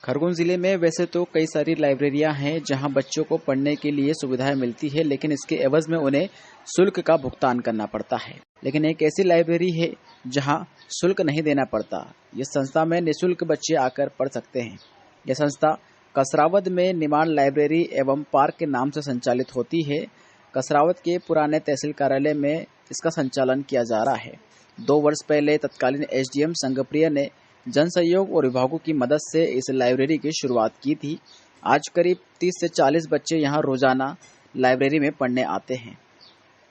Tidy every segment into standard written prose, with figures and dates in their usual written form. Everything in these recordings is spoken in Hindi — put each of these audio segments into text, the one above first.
खरगोन जिले में वैसे तो कई सारी लाइब्रेरियां हैं जहां बच्चों को पढ़ने के लिए सुविधाएं मिलती है, लेकिन इसके एवज में उन्हें शुल्क का भुगतान करना पड़ता है। लेकिन एक ऐसी लाइब्रेरी है जहां शुल्क नहीं देना पड़ता। इस संस्था में निःशुल्क बच्चे आकर पढ़ सकते हैं। यह संस्था कसरावद में निमाड़ लाइब्रेरी एवं पार्क के नाम से संचालित होती है। कसरावद के पुराने तहसील कार्यालय में इसका संचालन किया जा रहा है। 2 वर्ष पहले तत्कालीन एसडीएम संगप्रिय ने जन सहयोग और विभागों की मदद से इस लाइब्रेरी की शुरुआत की थी। आज करीब 30 से 40 बच्चे यहां रोजाना लाइब्रेरी में पढ़ने आते हैं।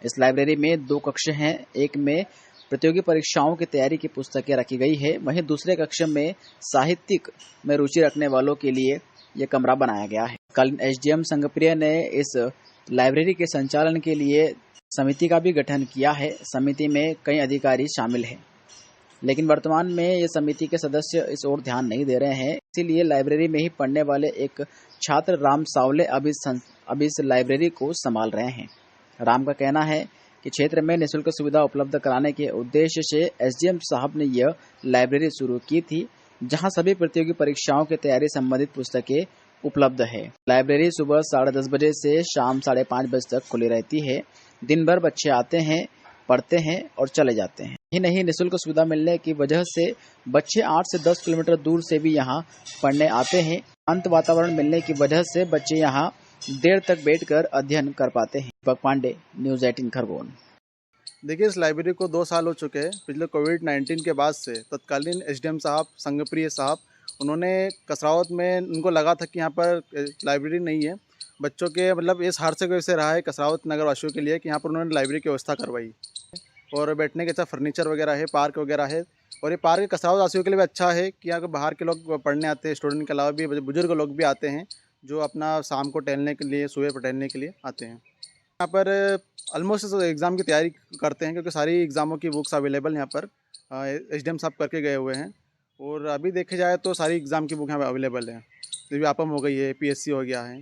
इस लाइब्रेरी में 2 कक्ष हैं। एक में प्रतियोगी परीक्षाओं की तैयारी की पुस्तकें रखी गई है, वहीं दूसरे कक्ष में साहित्यिक में रुचि रखने वालों के लिए यह कमरा बनाया गया है। तत्कालीन एसडीएम संगप्रिय ने इस लाइब्रेरी के संचालन के लिए समिति का भी गठन किया है। समिति में कई अधिकारी शामिल हैं, लेकिन वर्तमान में ये समिति के सदस्य इस ओर ध्यान नहीं दे रहे हैं। इसीलिए लाइब्रेरी में ही पढ़ने वाले एक छात्र राम सावले अब इस लाइब्रेरी को संभाल रहे हैं। राम का कहना है कि क्षेत्र में निःशुल्क सुविधा उपलब्ध कराने के उद्देश्य से एसडीएम साहब ने यह लाइब्रेरी शुरू की थी, जहां सभी प्रतियोगी परीक्षाओं की तैयारी संबंधित पुस्तकें उपलब्ध है। लाइब्रेरी सुबह 10:30 बजे से शाम 5:30 बजे तक खुली रहती है। दिन भर बच्चे आते हैं, पढ़ते हैं और चले जाते हैं। ही नहीं, निःशुल्क सुविधा मिलने की वजह से बच्चे 8 से 10 किलोमीटर दूर से भी यहाँ पढ़ने आते हैं। शांत वातावरण मिलने की वजह से बच्चे यहाँ देर तक बैठकर अध्ययन कर पाते हैं। दीपक पांडे, न्यूज़ 18 खरगोन। देखिए, इस लाइब्रेरी को 2 साल हो चुके हैं। पिछले कोविड-19 के बाद से तत्कालीन एसडीएम साहब संगप्रिय साहब उन्होंने कसरावद में उनको लगा था कि यहाँ पर लाइब्रेरी नहीं है। बच्चों के मतलब इस हादसे की वजह से रहा है कसरावद नगर वासियों के लिए कि यहाँ पर उन्होंने लाइब्रेरी की व्यवस्था करवाई और बैठने के अच्छा फर्नीचर वगैरह है, पार्क वगैरह है। और ये पार्क कसरावद वासियों के लिए भी अच्छा है कि यहाँ के बाहर के लोग पढ़ने आते हैं, स्टूडेंट के अलावा भी बुजुर्ग लोग भी आते हैं जो अपना शाम को टहलने के लिए, सुबह टहलने के लिए आते हैं। यहाँ पर ऑलमोस्ट एग्ज़ाम की तैयारी करते हैं क्योंकि सारी एग्ज़ामों की बुक्स अवेलेबल यहाँ पर एसडीएम साहब करके गए हुए हैं। और अभी देखे जाए तो सारी एग्ज़ाम की बुक यहाँ अवेलेबल है। व्यापम हो गई है, पीएससी हो गया है।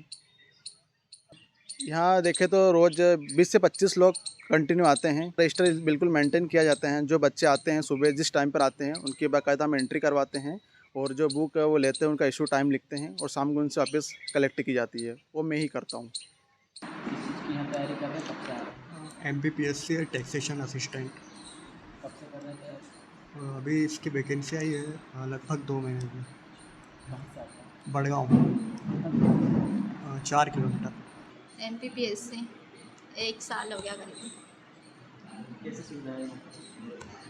यहाँ देखें तो रोज़ 20 से 25 लोग कंटिन्यू आते हैं। रजिस्टर बिल्कुल मेंटेन किया जाता है। जो बच्चे आते हैं सुबह जिस टाइम पर आते हैं उनकी बाकायदा हम एंट्री करवाते हैं और जो बुक वो लेते हैं उनका इशू टाइम लिखते हैं और शाम को उनसे वापस कलेक्ट की जाती है। वो मैं ही करता हूँ। MPPSC है, टैक्सेशन असिस्टेंट। अभी इसकी वैकेंसी आई है लगभग 2 महीने की। बड़गांव 4 किलोमीटर। MPPSC 1 साल हो गया करीब।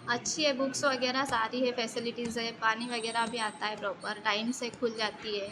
अच्छी है, बुक्स वगैरह सारी है, फैसिलिटीज़ है, पानी वगैरह भी आता है प्रॉपर टाइम से खुल जाती है।